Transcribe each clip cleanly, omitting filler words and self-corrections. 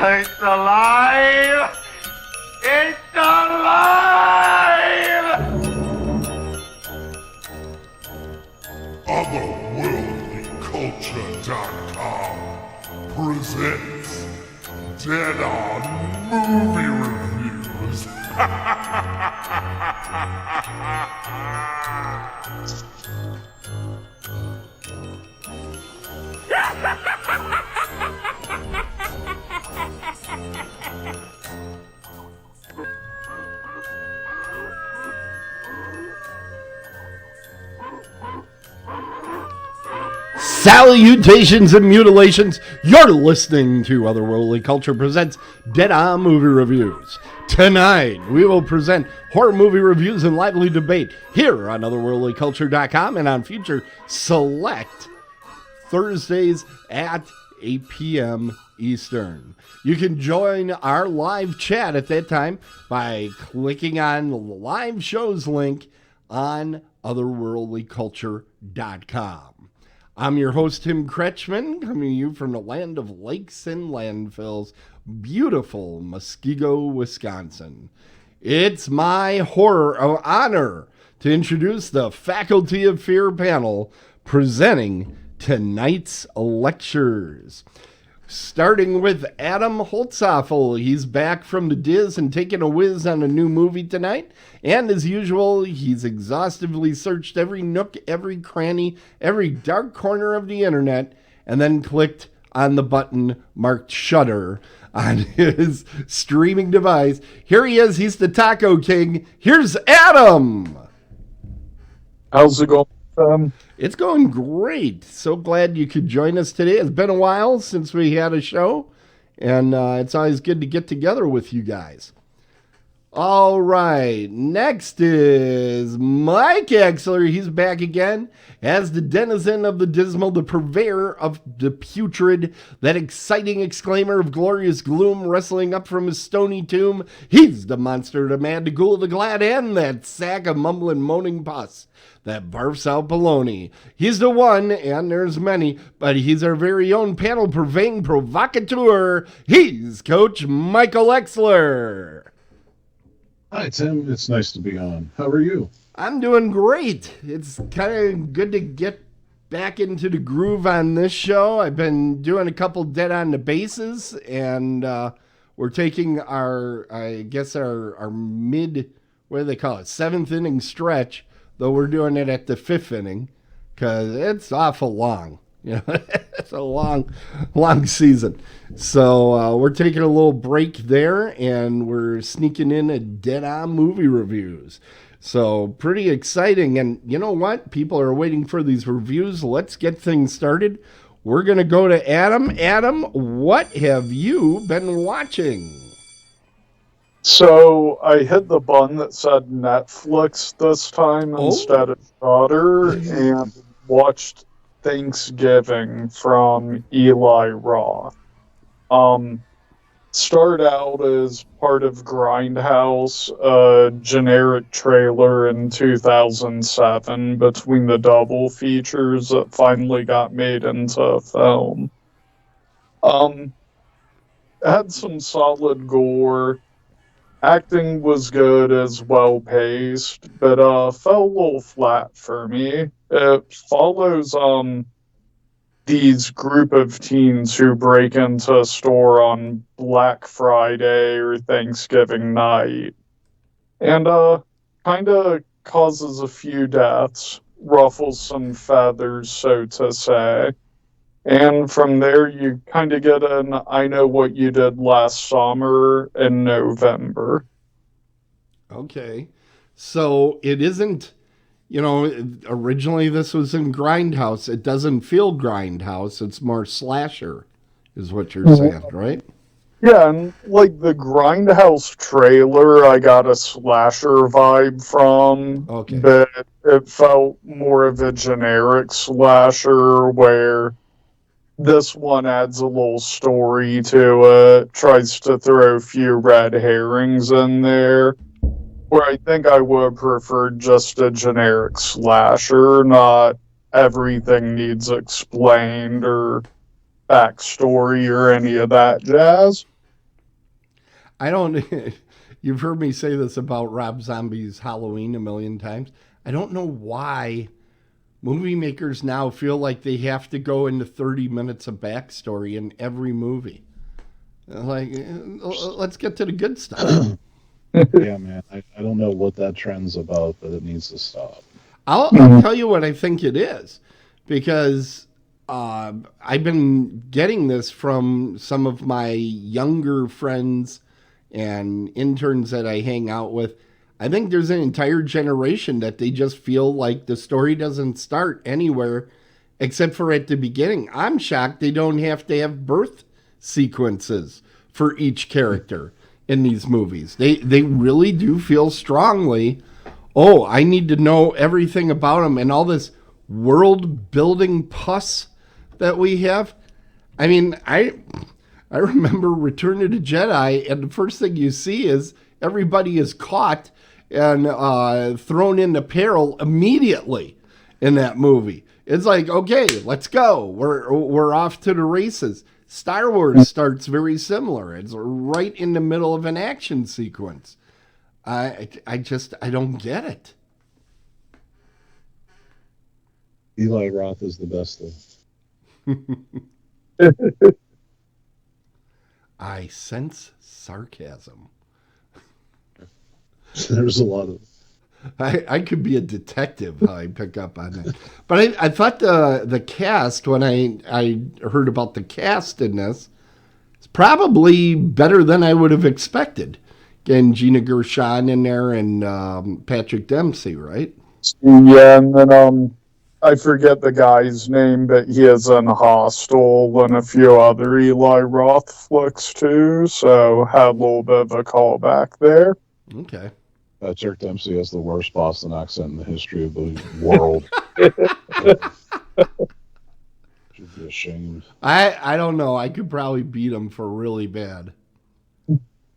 It's alive! It's alive! Otherworldlyculture.com presents Dead On Movie Reviews. Salutations and mutilations. You're listening to Otherworldly Culture presents Dead On Movie Reviews. Tonight, we will present horror movie reviews and lively debate here on Otherworldlyculture.com and on future select Thursdays at 8 p.m. Eastern. You can join our live chat at that time by clicking on the live shows link on Otherworldlyculture.com. I'm your host, Tim Kretschmann, coming to you from the land of lakes and landfills, beautiful Muskego, Wisconsin. It's my honor to introduce the Faculty of Fear panel presenting tonight's lectures. Starting with Adam Holtzapfel. He's back from the Diz and taking a whiz on a new movie tonight. And as usual, he's exhaustively searched every nook, every cranny, every dark corner of the internet, and then clicked on the button marked Shutter on his streaming device. Here he is. He's the Taco King. Here's Adam. How's it going? It's going great. So glad you could join us today. It's been a while since we had a show, and it's always good to get together with you guys. All right, next is Mike Exler. He's back again as the denizen of the dismal, the purveyor of the putrid, that exciting exclaimer of glorious gloom wrestling up from his stony tomb. He's the monster, the mad, the ghoul, the glad, and that sack of mumbling, moaning pus that barfs out baloney. He's the one, and there's many, but he's our very own panel purveying provocateur. He's Coach Michael Exler. Hi, Tim. It's nice to be on. How are you? I'm doing great. It's kind of good to get back into the groove on this show. I've been doing a couple dead on the bases, and we're taking our mid, what do they call it, 7th inning stretch, though we're doing it at the 5th inning because it's awful long. You know, it's a long season. So we're taking a little break there, and we're sneaking in a dead-on movie reviews. So pretty exciting. And you know what? People are waiting for these reviews. Let's get things started. We're going to go to Adam. Adam, what have you been watching? So I hit the button that said Netflix this time instead of Shudder and watched Thanksgiving from Eli Roth. Started out as part of Grindhouse, a generic trailer in 2007 between the double features that finally got made into a film. Had some solid gore. Acting was good as well paced, but fell a little flat for me. It follows these group of teens who break into a store on Black Friday or Thanksgiving night, and kind of causes a few deaths, ruffles some feathers, so to say. And from there, you kind of get an I Know What You Did Last Summer in November. Okay. So it isn't, you know, originally this was in Grindhouse. It doesn't feel Grindhouse. It's more slasher, is what you're saying, right? Yeah, and like the Grindhouse trailer, I got a slasher vibe from. Okay. But it felt more of a generic slasher where this one adds a little story to it, tries to throw a few red herrings in there, where I think I would have preferred just a generic slasher, not everything needs explained or backstory or any of that jazz. I don't. You've heard me say this about Rob Zombie's Halloween a million times. I don't know why movie makers now feel like they have to go into 30 minutes of backstory in every movie. Like, let's get to the good stuff. Yeah, man. I don't know what that trend's about, but it needs to stop. I'll tell you what I think it is, because I've been getting this from some of my younger friends and interns that I hang out with. I think there's an entire generation that they just feel like the story doesn't start anywhere except for at the beginning. I'm shocked they don't have to have birth sequences for each character in these movies. They really do feel strongly, oh, I need to know everything about them, and all this world building pus that we have. I mean, I remember Return of the Jedi, and the first thing you see is everybody is caught and thrown into peril immediately in that movie. It's like, okay, let's go. We're off to the races. Star Wars starts very similar. It's right in the middle of an action sequence. I don't get it. Eli Roth is the best though. I sense sarcasm. There's a lot of. I could be a detective. How I pick up on that, but I thought the cast, when I heard about the cast in this, it's probably better than I would have expected. Getting Gina Gershon in there and Patrick Dempsey, right? Yeah, and then I forget the guy's name, but he is in Hostel and a few other Eli Roth flicks too, so had a little bit of a callback there. Okay. Patrick Dempsey has the worst Boston accent in the history of the world. Should be ashamed. I don't know. I could probably beat him for really bad.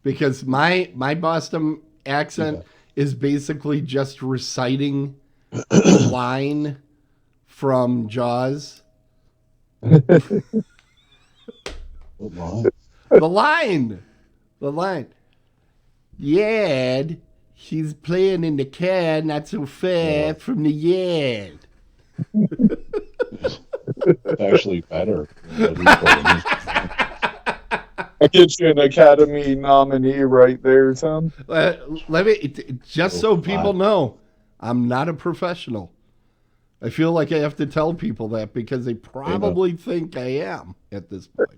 Because my Boston accent is basically just reciting the line from Jaws. What line? The line. Yad, she's playing in the car, not so far from the yard. It's actually better. I get you an Academy nominee right there, Tim. Let me, just so people know, I'm not a professional. I feel like I have to tell people that because they probably think I am at this point.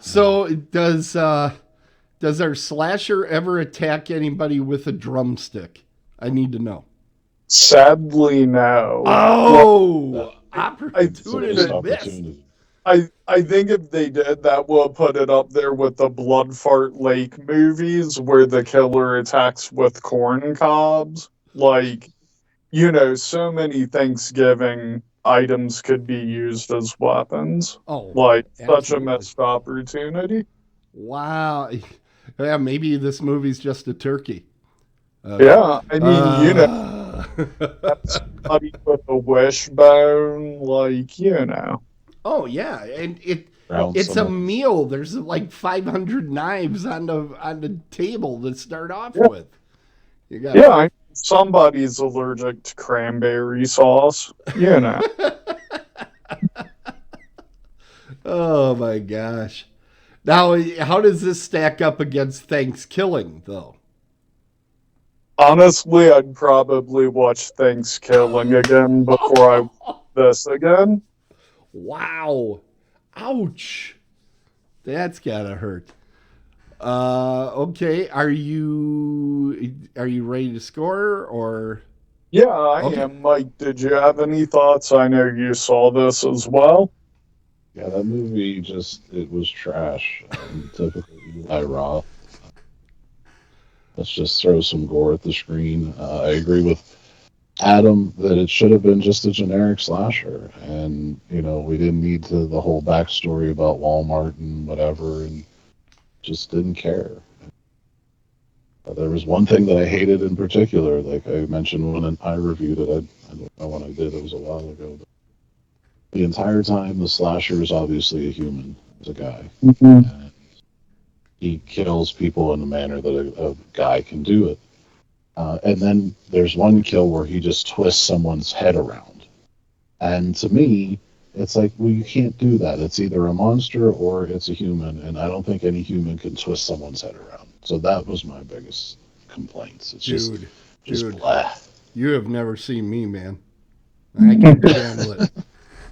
So does our slasher ever attack anybody with a drumstick? I need to know. Sadly, no. Oh, Opportunity. I think if they did, that would put it up there with the Blood Fart Lake movies where the killer attacks with corn cobs. Like, so many Thanksgiving items could be used as weapons. Oh, like, absolutely. Such a missed opportunity. Wow. Yeah, maybe this movie's just a turkey. Yeah, I mean, that's somebody with a wishbone, Oh yeah, and it's a meal. There's like 500 knives on the table to start off with. Somebody's allergic to cranberry sauce. Oh my gosh! Now, how does this stack up against Thanksgiving, though? Honestly, I'd probably watch Thanksgiving again before I watch this again. Wow. Ouch. That's gotta hurt. Okay. Are you ready to score or? Yeah, I am. Mike, did you have any thoughts? I know you saw this as well. Yeah, that movie it was trash. Typical Eli Roth. Let's just throw some gore at the screen. I agree with Adam that it should have been just a generic slasher, and we didn't need the whole backstory about Walmart and whatever, and just didn't care. There was one thing that I hated in particular, like I mentioned when I reviewed it. I don't know when I did; it was a while ago. But the entire time the slasher is obviously a human, it's a guy. Mhm. And he kills people in a manner that a guy can do it. And then there's one kill where he just twists someone's head around. And to me, it's like, well, you can't do that. It's either a monster or it's a human, and I don't think any human can twist someone's head around. So that was my biggest complaints. It's just Dude, blah. you have never seen me, man. I can handle it.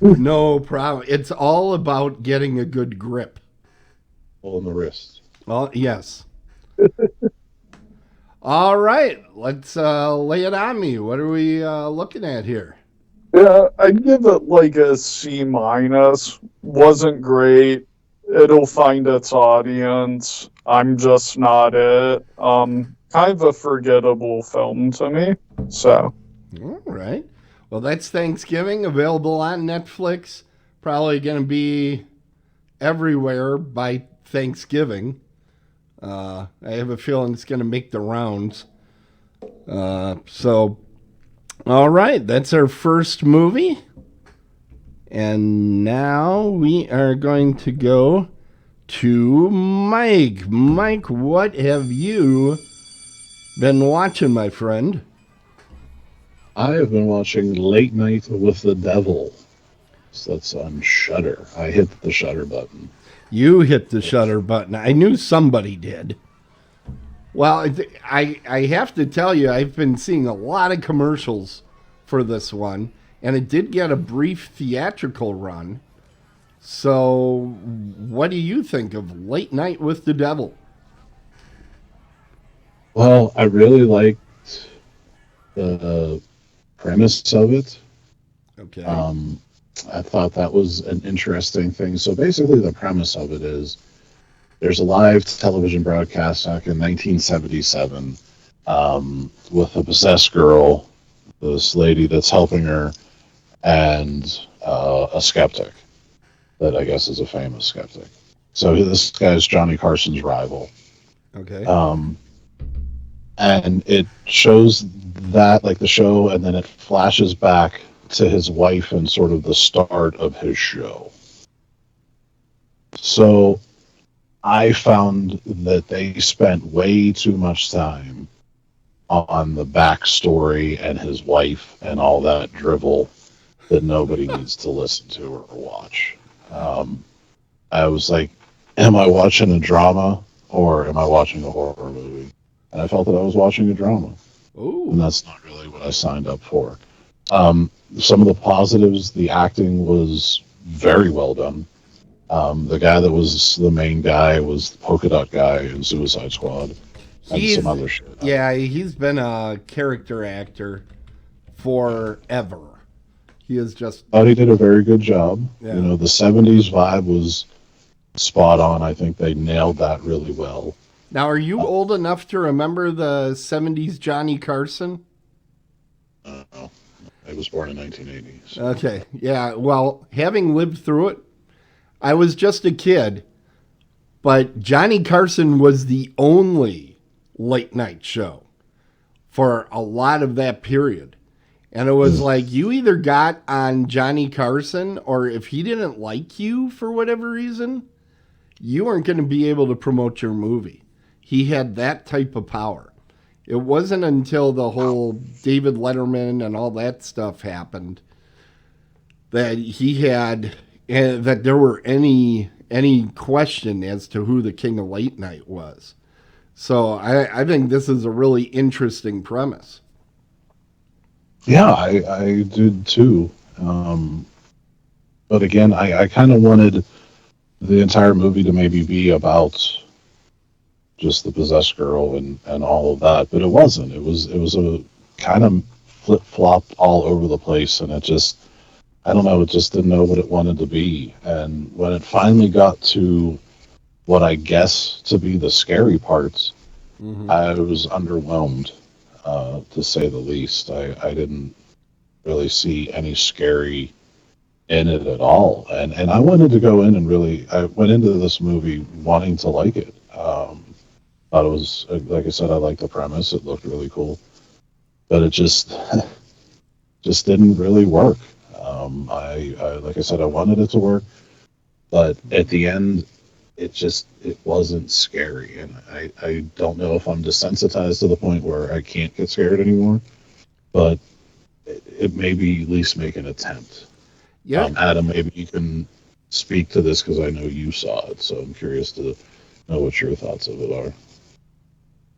No problem. It's all about getting a good grip. Pull in the wrist. Well, yes. All right, let's lay it on me. What are we looking at here? Yeah, I'd give it like a C minus. Wasn't great. It'll find its audience. I'm just not it. Kind of a forgettable film to me. So. All right. Well, that's Thanksgiving, available on Netflix. Probably going to be everywhere by Thanksgiving. I have a feeling it's going to make the rounds. So, all right, that's our first movie. And now we are going to go to Mike. Mike, what have you been watching, my friend? I have been watching Late Night with the Devil. So that's on Shudder. I hit the Shudder button. You hit the shutter button. I knew somebody did. Well, I have to tell you, I've been seeing a lot of commercials for this one, and it did get a brief theatrical run. So, what do you think of Late Night with the Devil? Well, I really liked the premise of it. Okay. I thought that was an interesting thing. So basically, the premise of it is there's a live television broadcast back in 1977 with a possessed girl, this lady that's helping her, and a skeptic that I guess is a famous skeptic. So this guy's Johnny Carson's rival. Okay. And it shows that, like the show, and then it flashes back to his wife and sort of the start of his show. So I found that they spent way too much time on the backstory and his wife and all that drivel that nobody needs to listen to or watch. I was like, am I watching a drama or am I watching a horror movie? And I felt that I was watching a drama. Ooh. And that's not really what I signed up for. Some of the positives, the acting was very well done. The guy that was the main guy was the polka dot guy in Suicide Squad and some other shit. Yeah, he's been a character actor forever. He is just... Thought he did a very good job. Yeah. You know, the 70s vibe was spot on. I think they nailed that really well. Now, are you old enough to remember the 70s Johnny Carson? No, I was born in 1980. So. Okay, yeah, well, having lived through it, I was just a kid, but Johnny Carson was the only late night show for a lot of that period. And it was like you either got on Johnny Carson, or if he didn't like you for whatever reason, you weren't going to be able to promote your movie. He had that type of power. It wasn't until the whole David Letterman and all that stuff happened that he had, that there were any question as to who the king of late night was. So I think this is a really interesting premise. Yeah, I did too. But again, I kind of wanted the entire movie to maybe be about just the possessed girl and all of that, but it wasn't. It was a kind of flip-flop all over the place, and it just, I don't know, it just didn't know what it wanted to be. And when it finally got to what I guess to be the scary parts, I was underwhelmed, to say the least. I didn't really see any scary in it at all. And I wanted to go in and I went into this movie wanting to like it. Thought it was, like I said, I liked the premise. It looked really cool. But it just didn't really work. I like I said, I wanted it to work, but at the end, it wasn't scary, and I don't know if I'm desensitized to the point where I can't get scared anymore, but it maybe at least make an attempt. Yeah. Adam, maybe you can speak to this because I know you saw it, so I'm curious to know what your thoughts of it are.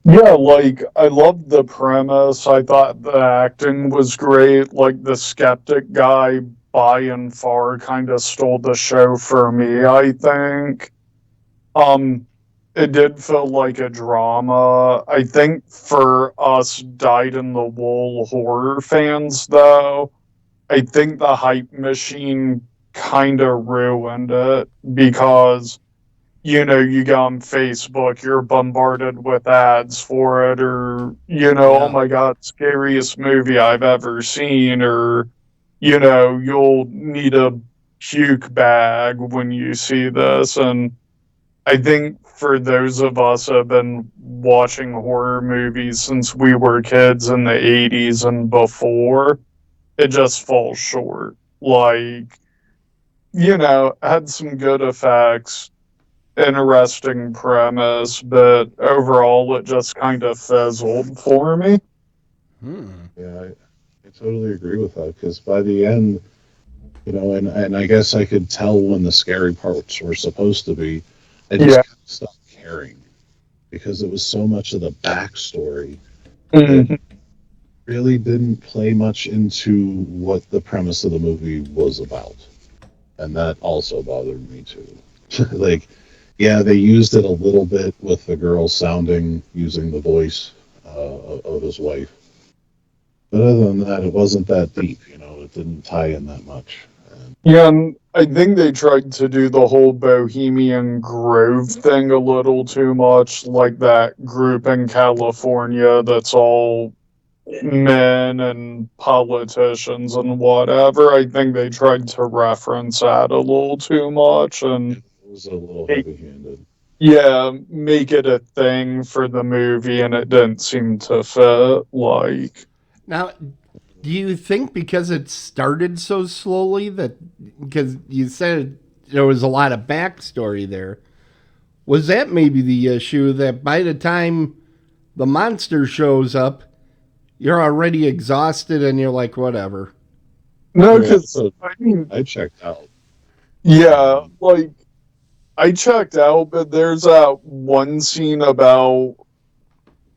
Yeah, like, I loved the premise. I thought the acting was great. Like, the skeptic guy, by and far, kind of stole the show for me, I think. Um, it did feel like a drama. I think for us dyed-in-the-wool horror fans, though, I think the hype machine kind of ruined it because, you go on Facebook, you're bombarded with ads for it, or, oh Yeah. my God, scariest movie I've ever seen, or, you'll need a puke bag when you see this. And I think for those of us who have been watching horror movies since we were kids in the 80s and before, it just falls short. Like, had some good effects, interesting premise, but overall it just kind of fizzled for me. Yeah, I totally agree with that because by the end, and I guess I could tell when the scary parts were supposed to be. I just Yeah. kind of stopped caring because it was so much of the backstory that Mhm. really didn't play much into what the premise of the movie was about. And that also bothered me too. Like, yeah, they used it a little bit with the girl using the voice of his wife. But other than that, it wasn't that deep, it didn't tie in that much. And Yeah, and I think they tried to do the whole Bohemian Grove thing a little too much, like that group in California that's all men and politicians and whatever. I think they tried to reference that a little too much and it was a little heavy handed. yeah, make it a thing for the movie, and it didn't seem to fit. Like, Now, do you think because it started so slowly that because you said there was a lot of backstory there, was that maybe the issue that by the time the monster shows up, you're already exhausted and you're like, whatever. no, Yeah, because so I mean, I checked out. yeah, Um, like I checked out, but there's that one scene about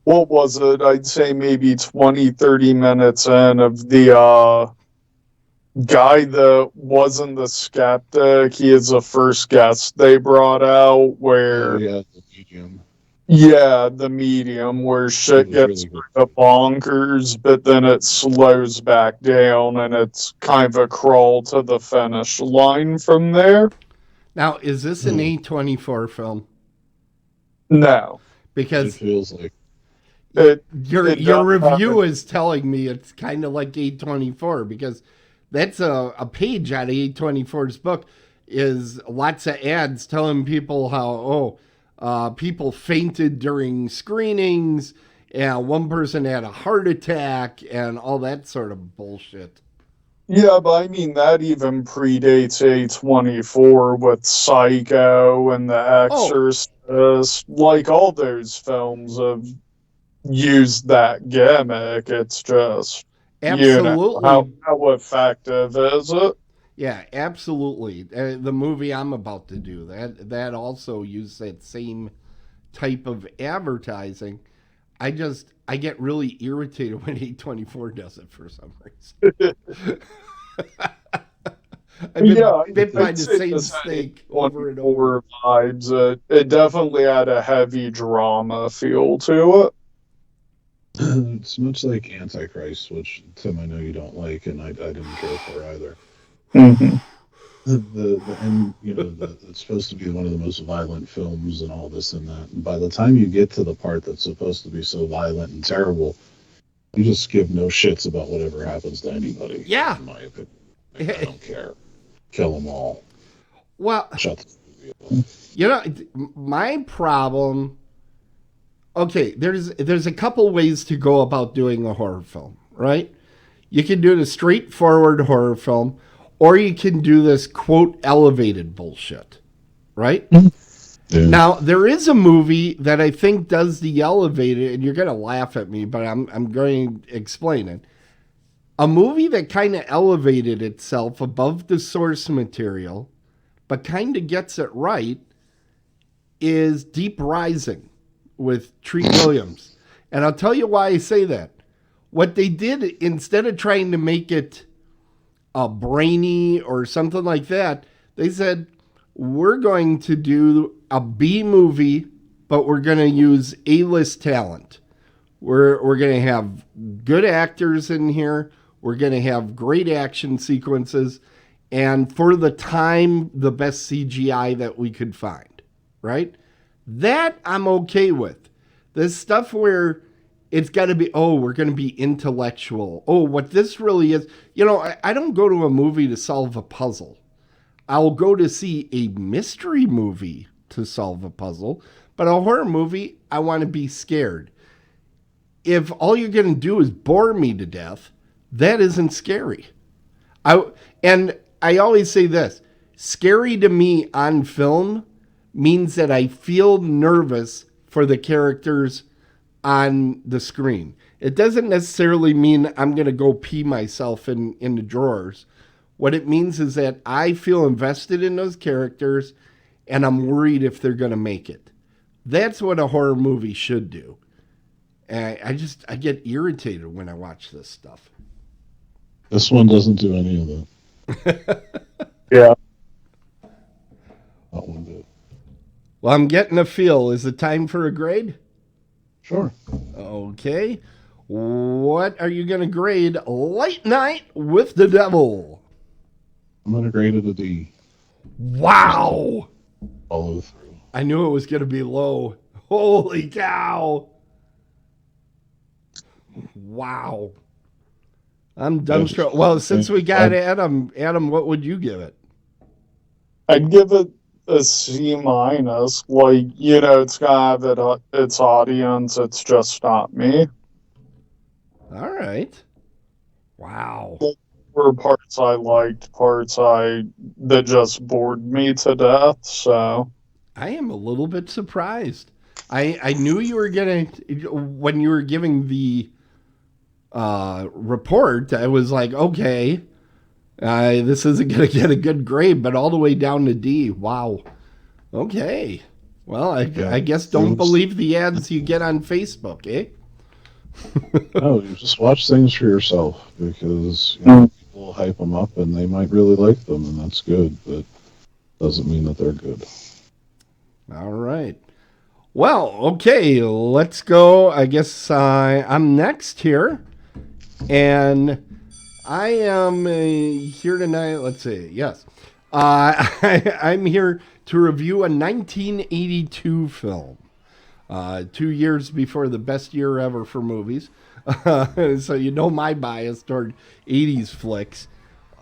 what was it? I'd say maybe 20, 30 minutes in of the guy that wasn't the skeptic. He is the first guest they brought out oh where yeah, the medium. yeah, the medium where It shit was gets really good kind of too. bonkers, but then it slows back down and it's kind of a crawl to the finish line from there. Now, is this an A24 film? No, It Because feels like it it your does have review a is telling me it's kind of like A24 because that's a page out of A24's book is lots of ads telling people how people fainted during screenings and one person had a heart attack and all that sort of bullshit. yeah, but I mean that even predates A24 with Psycho and The Oh, Exorcist. Like all those films have used that gimmick. It's just absolutely. how effective is it? Yeah, absolutely. The movie I'm about to do that also used that same type of advertising. I get really irritated when A24 does it for some reason. I've Yeah, been bit by I'd the say same this had snake over and over. A24 vibes. It definitely had a heavy drama feel to it. it's much like Antichrist, which Tim I know you don't like, and I didn't care for either. Hmm. The end, it's supposed to be one of the most violent films and all this and that. And by the time you get to the part that's supposed to be so violent and terrible, you just give no shits about whatever happens to anybody. Yeah. In my opinion, I don't care. Kill them all. Well, Shut the movie off. my problem. Okay, there's a couple ways to go about doing a horror film, right? You can do the straightforward horror film, or you can do this quote elevated bullshit, right? Yeah. Now, there is a movie that I think does the elevated, and you're going to laugh at me, but I'm going to explain it. A movie that kind of elevated itself above the source material, but kind of gets it right, is Deep Rising with Treat Williams. And I'll tell you why I say that. What they did, instead of trying to make it brainy or something like that, they said, we're going to do a B movie, but we're going to use A-list talent. We're going to have good actors in here. We're going to have great action sequences. And for the time, the best CGI that we could find, right? That I'm okay with. This stuff where it's got to be, we're going to be intellectual. What this really is, I don't go to a movie to solve a puzzle. I'll go to see a mystery movie to solve a puzzle, but a horror movie, I want to be scared. If all you're going to do is bore me to death, that isn't scary. And I always say this, scary to me on film means that I feel nervous for the characters on the screen. It doesn't necessarily mean I'm going to go pee myself in the drawers. What it means is that I feel invested in those characters and I'm worried if they're going to make it. That's what a horror movie should do. And I get irritated when I watch this stuff. This one doesn't do any of that. Yeah. That one did. Well, I'm getting a feel. Is it time for a grade? Sure. Okay. What are you going to grade Late Night with the Devil? I'm going to grade it a D. Wow. Follow through. I knew it was going to be low. Holy cow. Wow. I'm dumbstruck. Well, since we got Adam, what would you give it? I'd give it a C minus. Like, it's gonna have its audience. It's just not me. All right. Wow. There were parts I liked, parts that just bored me to death. So I am a little bit surprised. I knew you were gonna, when you were giving the report, I was like, okay, this isn't gonna get a good grade, but all the way down to D. Wow. Okay. Well, I guess don't believe the ads you get on Facebook, eh? No, you just watch things for yourself because people hype them up and they might really like them, and that's good, but doesn't mean that they're good. All right. Well, okay, let's go. I guess I'm next here, and I am here tonight. Let's see. Yes, I'm here to review a 1982 film. 2 years before the best year ever for movies. So my bias toward 80s flicks.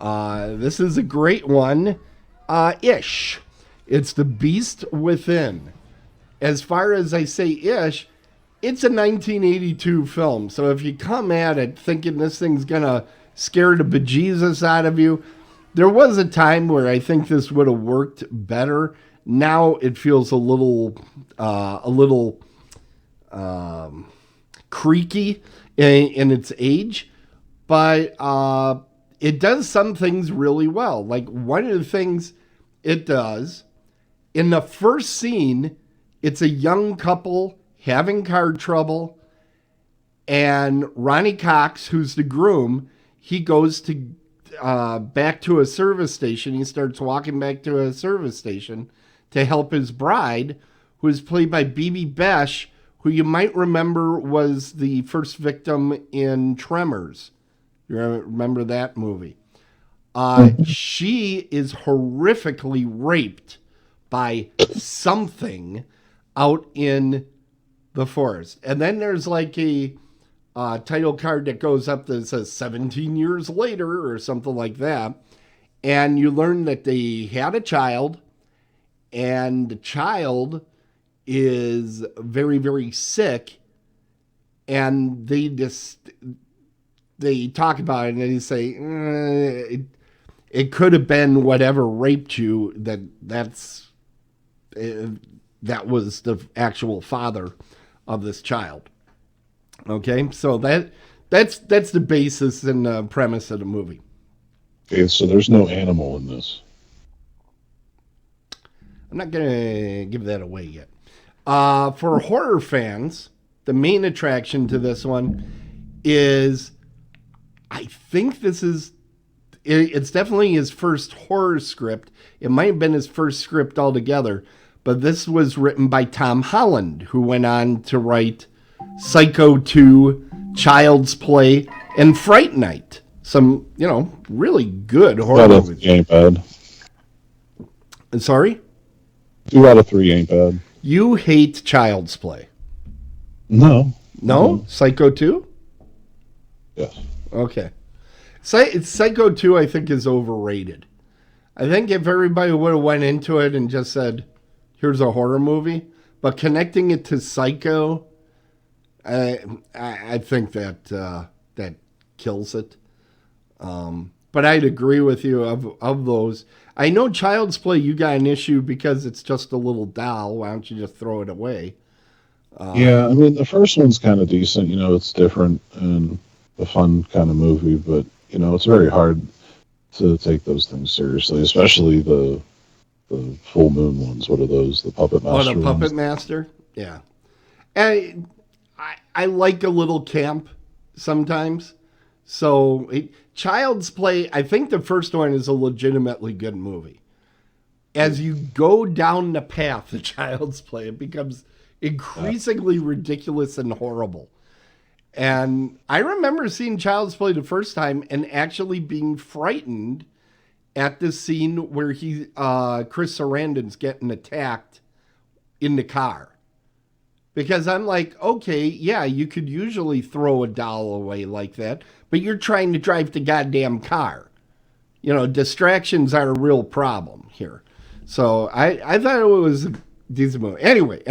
This is a great one. Ish. It's The Beast Within. As far as I say ish, it's a 1982 film. So if you come at it thinking this thing's going to scare the bejesus out of you, there was a time where I think this would have worked better. Now it feels a little creaky in its age, but it does some things really well. Like one of the things it does, in the first scene, it's a young couple having car trouble, and Ronnie Cox, who's the groom, he goes to back to a service station. He starts walking back to a service station to help his bride, who is played by Bibi Besh, who you might remember was the first victim in Tremors. You remember that movie? She is horrifically raped by something out in the forest. And then there's like a title card that goes up that says 17 years later or something like that. And you learn that they had a child, and the child is very, very sick. And they talk about it and they say, it could have been whatever raped you. That was the actual father of this child. Okay, so that's the basis and the premise of the movie. Okay, so there's no animal in this. I'm not gonna give that away yet. For horror fans, the main attraction to this one is, I think it's definitely his first horror script. It might have been his first script altogether, but this was written by Tom Holland, who went on to write Psycho 2, Child's Play, and Fright Night. Some, really good horror movies. Ain't bad. Sorry? 2 out of 3 ain't bad. You hate Child's Play. No. No? Psycho 2? Yes. Okay. Psycho 2, I think, is overrated. I think if everybody would have went into it and just said, here's a horror movie, but connecting it to Psycho, I think that kills it. But I'd agree with you of those. I know Child's Play, you got an issue because it's just a little doll. Why don't you just throw it away? Yeah, I mean, the first one's kind of decent. It's different and a fun kind of movie, but, it's very hard to take those things seriously, especially the full moon ones. What are those? The Puppet Master Oh, the Puppet ones? Master? Yeah. And I like a little camp sometimes. So Child's Play, I think the first one is a legitimately good movie. As you go down the path of Child's Play, it becomes increasingly ridiculous and horrible. And I remember seeing Child's Play the first time and actually being frightened at the scene where Chris Sarandon's getting attacked in the car. Because I'm like, okay, yeah, you could usually throw a doll away like that, but you're trying to drive the goddamn car. Distractions are a real problem here. So I thought it was a decent movie. Anyway,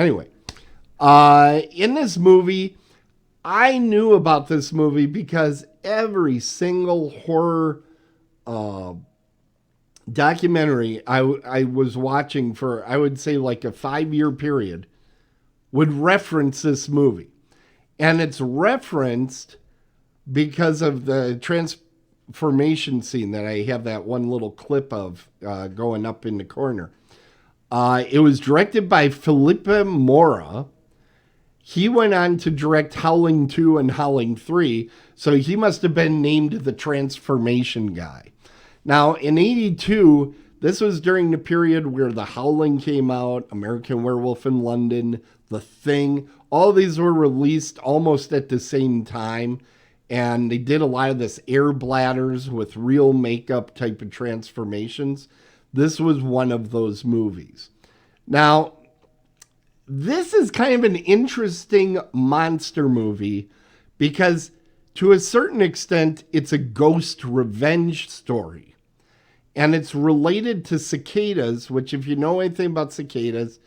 in this movie, I knew about this movie because every single horror documentary I was watching for, I would say, like a 5-year period would reference this movie. And it's referenced because of the transformation scene that I have that one little clip of going up in the corner. It was directed by Felipe Mora. He went on to direct Howling 2 and Howling 3, so he must have been named the transformation guy. Now, in 1982, this was during the period where The Howling came out, American Werewolf in London, The Thing. All these were released almost at the same time, and they did a lot of this air bladders with real makeup type of transformations. This was one of those movies. Now, this is kind of an interesting monster movie because to a certain extent, it's a ghost revenge story. And it's related to cicadas, which if you know anything about cicadas,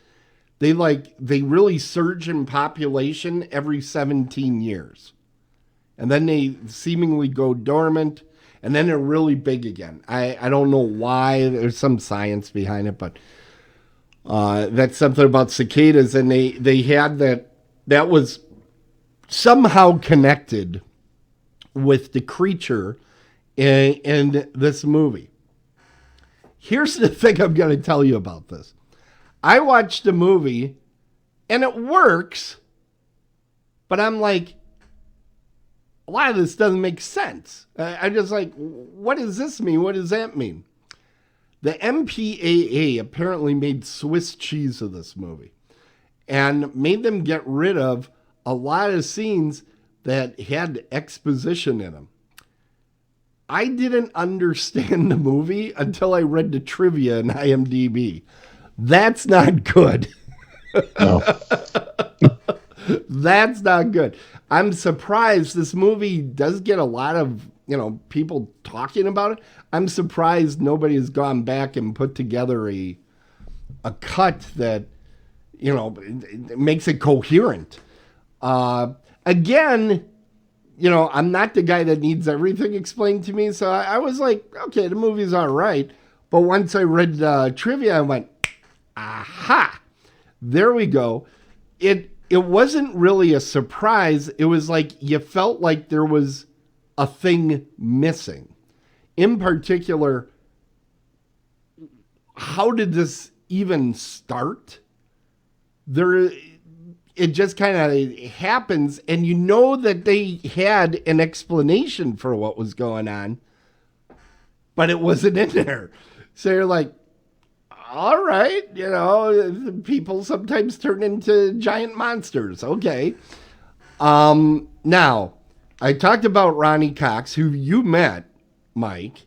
they really surge in population every 17 years. And then they seemingly go dormant, and then they're really big again. I don't know why. There's some science behind it, but that's something about cicadas. And they had that was somehow connected with the creature in this movie. Here's the thing I'm going to tell you about this. I watched the movie, and it works, but I'm like, a lot of this doesn't make sense. I'm just like, what does this mean? What does that mean? The MPAA apparently made Swiss cheese of this movie and made them get rid of a lot of scenes that had exposition in them. I didn't understand the movie until I read the trivia in IMDb. That's not good. No. That's not good. I'm surprised this movie does get a lot of, people talking about it. I'm surprised nobody has gone back and put together a cut that, makes it coherent. Again, I'm not the guy that needs everything explained to me. So I was like, okay, the movie's all right. But once I read trivia, I went, aha, there we go. It wasn't really a surprise. It was like you felt like there was a thing missing. In particular, how did this even start? It just kind of happens, and you know that they had an explanation for what was going on, but it wasn't in there. So you're like, all right, people sometimes turn into giant monsters. Okay. Now, I talked about Ronnie Cox, who you met, Mike.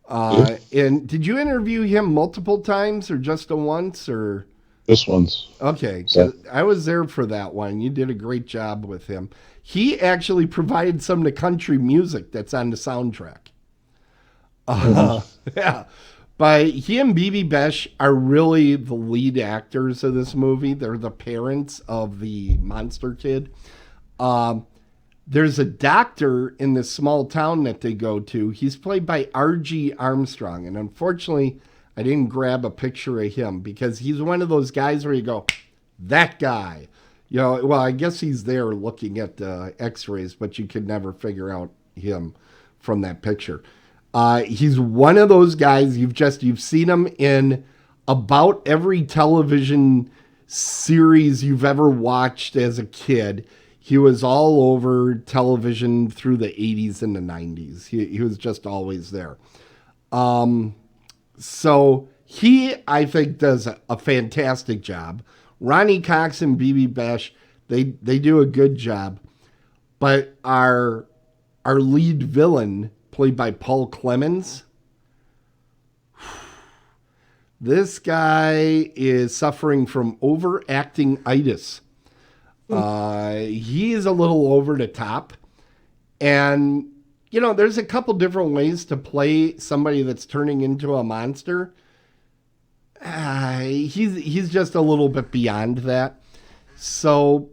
And did you interview him multiple times or just once or? Just once. Okay. So. I was there for that one. You did a great job with him. He actually provided some of the country music that's on the soundtrack. Yeah. But he and BB Besh are really the lead actors of this movie. They're the parents of the monster kid. There's a doctor in this small town that they go to. He's played by R.G. Armstrong. And unfortunately, I didn't grab a picture of him because he's one of those guys where you go, that guy. Well, I guess he's there looking at the x-rays, but you could never figure out him from that picture. He's one of those guys, you've seen him in about every television series you've ever watched as a kid. He was all over television through the 80s and the 90s. He was just always there. So he, I think, does a fantastic job. Ronnie Cox and BB Besh, they do a good job. But our lead villain, played by Paul Clemens, this guy is suffering from overacting-itis. He is a little over the top. And, there's a couple different ways to play somebody that's turning into a monster. He's just a little bit beyond that. So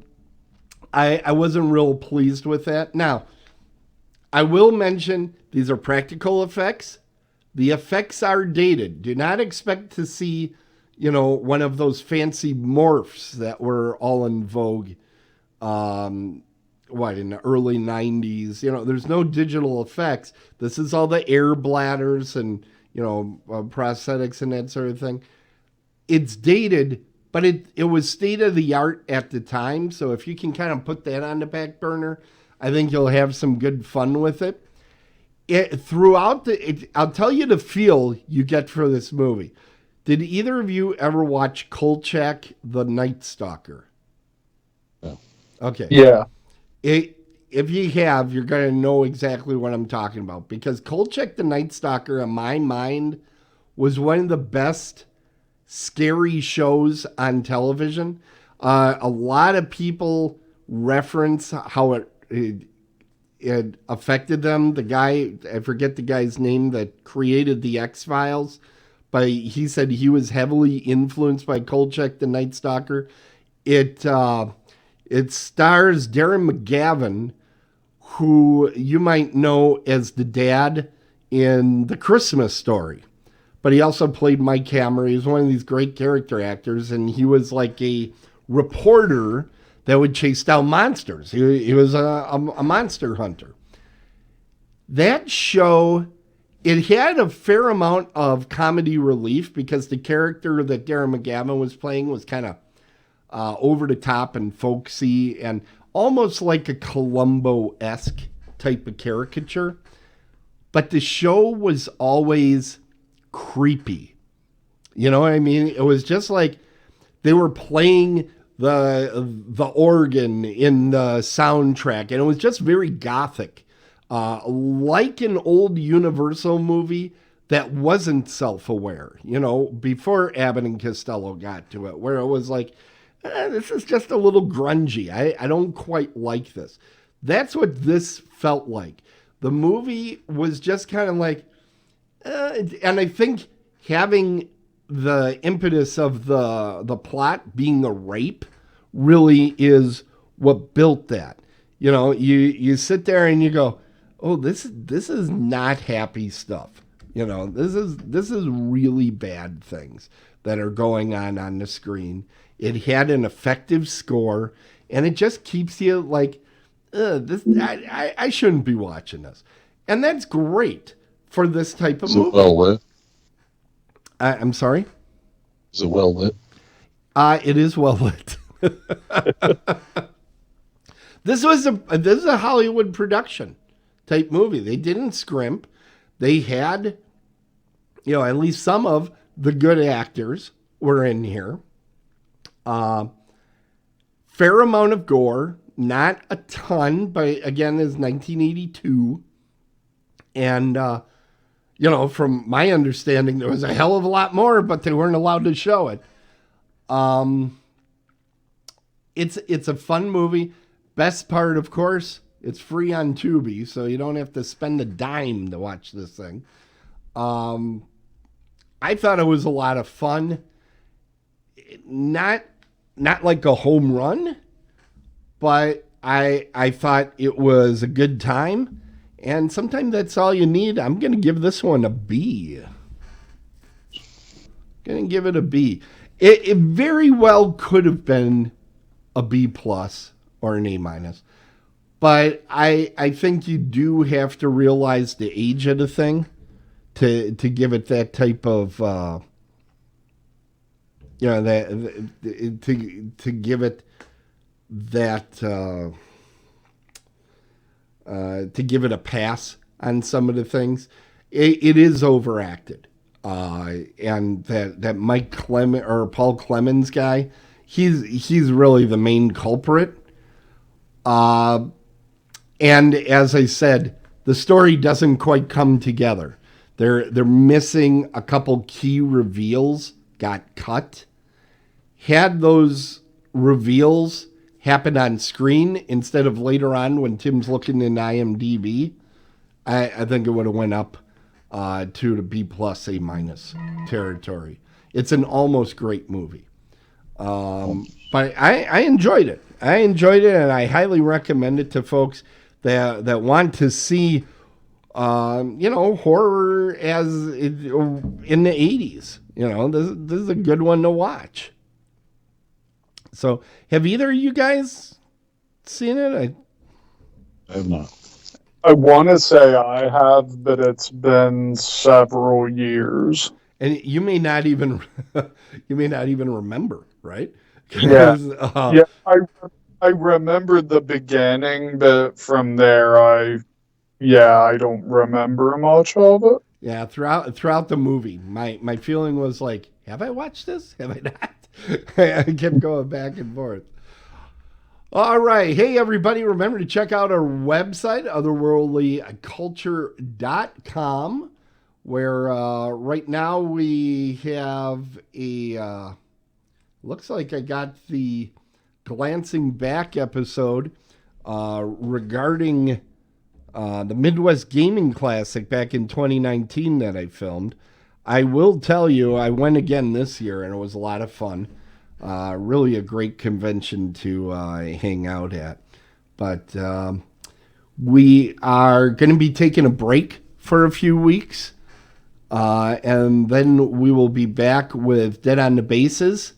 I wasn't real pleased with that. Now, I will mention these are practical effects. The effects are dated. Do not expect to see, one of those fancy morphs that were all in vogue. In the early 90s. There's no digital effects. This is all the air bladders and, prosthetics and that sort of thing. It's dated, but it was state of the art at the time. So if you can kind of put that on the back burner, I think you'll have some good fun with it. I'll tell you the feel you get for this movie. Did either of you ever watch Kolchak the Night Stalker? No. Okay. Yeah. If you have, you're going to know exactly what I'm talking about. Because Kolchak the Night Stalker, in my mind, was one of the best scary shows on television. A lot of people reference how it affected them. The guy, I forget the guy's name that created the X-Files, but he said he was heavily influenced by Kolchak the Night Stalker. It stars Darren McGavin, who you might know as the dad in The Christmas Story. But he also played Mike Hammer. He was one of these great character actors, and he was like a reporter that would chase down monsters. He was a monster hunter. That show, it had a fair amount of comedy relief because the character that Darren McGavin was playing was kind of over the top and folksy and almost like a Columbo-esque type of caricature. But the show was always creepy. You know what I mean? It was just like they were playing the organ in the soundtrack, and it was just very gothic. Like an old Universal movie that wasn't self-aware, before Abbott and Costello got to it, where it was like, this is just a little grungy. I don't quite like this. That's what this felt like. The movie was just kind of like, and I think having the impetus of the plot being a rape really is what built that. You know, you sit there and you go, oh, this is not happy stuff. You know, this is really bad things that are going on the screen. It had an effective score, and it just keeps you like, I shouldn't be watching this. And that's great for this type of Is it movie. well lit? I'm sorry? Is it well lit? It is well lit. This is a Hollywood production type movie. They didn't scrimp. They had, at least some of the good actors were in here. Fair amount of gore, not a ton, but again, it's 1982. And, from my understanding, there was a hell of a lot more, but they weren't allowed to show it. It's a fun movie. Best part, of course, it's free on Tubi, so you don't have to spend a dime to watch this thing. I thought it was a lot of fun. Not like a home run, but I thought it was a good time. And sometimes that's all you need. I'm going to give this one a B. Going to give it a B. It very well could have been a B plus or an A minus. But I think you do have to realize the age of the thing to give it that type of, to give it that, to give it a pass on some of the things. It is overacted. And that Mike Clement or Paul Clemens guy, he's really the main culprit. And as I said, the story doesn't quite come together. They're missing a couple key reveals, got cut. Had those reveals happen on screen instead of later on when Tim's looking in IMDb, I think it would have went up to the B plus A minus territory. It's an almost great movie. But I enjoyed it. And I highly recommend it to folks that want to see, horror as in the 80s. This is a good one to watch. So, have either of you guys seen it? I have not. I want to say I have, but it's been several years. And you may not even remember, right? Yeah. I remember the beginning, but from there, I don't remember much of it. Yeah, throughout the movie, my feeling was like, have I watched this? Have I not? I kept going back and forth. All right. Hey, everybody, remember to check out our website, otherworldlyculture.com, where right now we have looks like I got the glancing back episode regarding the Midwest Gaming Classic back in 2019 that I filmed. I will tell you, I went again this year, and it was a lot of fun. Really a great convention to hang out at. But we are going to be taking a break for a few weeks, and then we will be back with Dead on the Bases.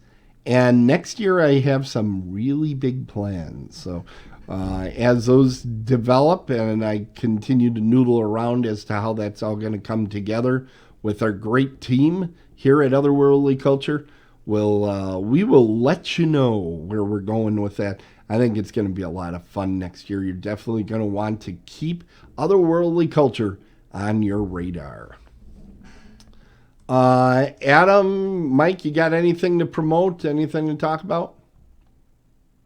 And next year, I have some really big plans. So as those develop and I continue to noodle around as to how that's all going to come together with our great team here at Otherworldly Culture, we will let you know where we're going with that. I think it's going to be a lot of fun next year. You're definitely going to want to keep Otherworldly Culture on your radar. Adam, Mike, you got anything to promote? Anything to talk about?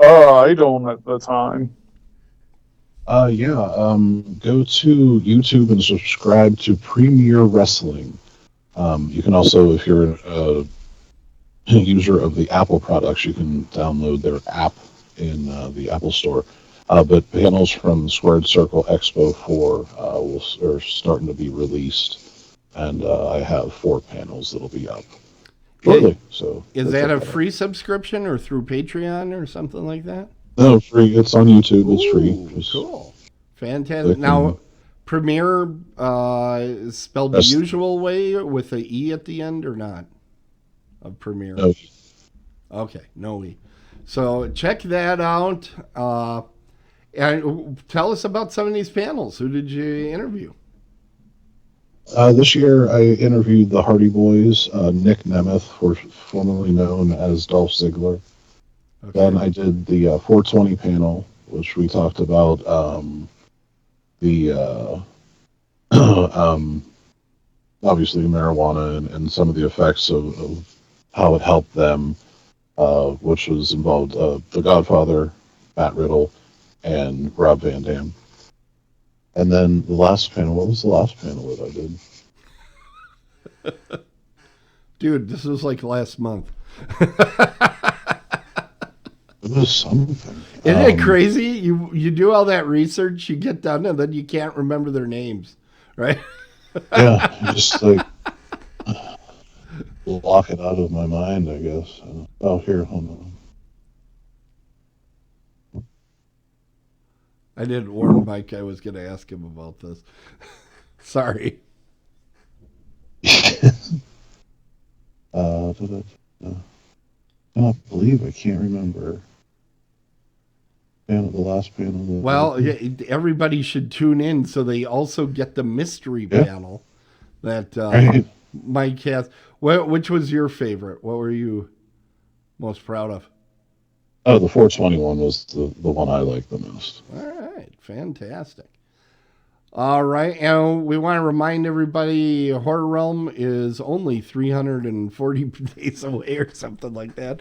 I don't at the time. Go to YouTube and subscribe to Premier Wrestling. You can also, if you're a user of the Apple products, you can download their app in the Apple Store. But panels from Squared Circle Expo 4 are starting to be released, and I have 4 panels that'll be up shortly. So is that a free subscription or through Patreon or something like that? No, free. It's on YouTube. It's free. Ooh, Just cool. Fantastic. Now, Premiere is spelled the Yes. usual way with a E at the end or not? Of Premiere. no, Okay, no E. So check that out. And tell us about some of these panels. Who did you interview? this year I interviewed the Hardy Boys, Nick Nemeth, formerly known as Dolph Ziggler. Okay. Then I did the 420 panel, which we talked about the obviously marijuana and some of the effects of how it helped them, which was involved The Godfather, Matt Riddle, and Rob Van Dam. And then the last panel, what was the last panel that I did? Dude, this was like last month. It was something. Isn't it crazy? You do all that research, you get done, and then you can't remember their names, right? Yeah, just like block it out of my mind, I guess. Oh, here, hold on. I didn't warn Mike I was going to ask him about this. Sorry. I don't believe I can't remember. The last panel. Well, everybody should tune in so they also get the mystery panel that Right. Mike has. Which was your favorite? What were you most proud of? Oh, the 421 was the one I liked the most. All right, fantastic. All right, and we want to remind everybody Horror Realm is only 340 days away or something like that.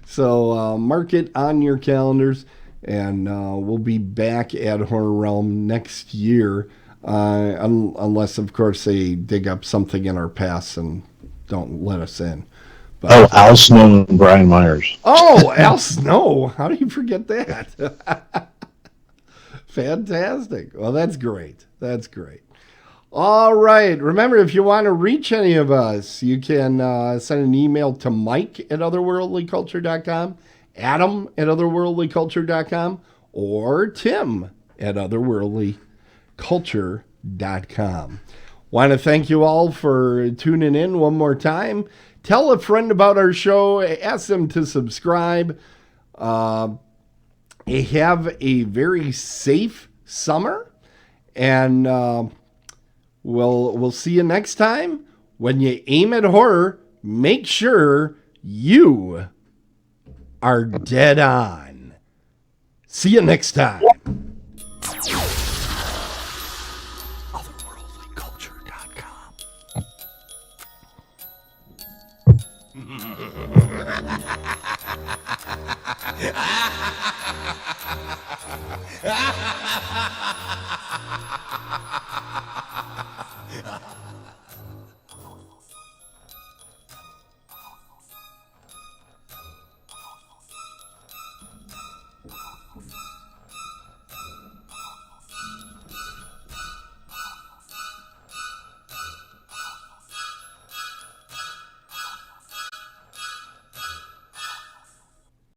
So mark it on your calendars, and we'll be back at Horror Realm next year, unless, of course, they dig up something in our past and don't let us in. But, Oh, Al Snow and Brian Myers. Oh, Al Snow. How do you forget that? Fantastic. Well, that's great. That's great. All right. Remember, if you want to reach any of us, you can send an email to Mike at otherworldlyculture.com, Adam at otherworldlyculture.com, or Tim at otherworldlyculture.com. Want to thank you all for tuning in one more time. Tell a friend about our show. Ask them to subscribe. Have a very safe summer. And we'll see you next time. When you aim at horror, make sure you are dead on. See you next time. Otherworldlyculture.com.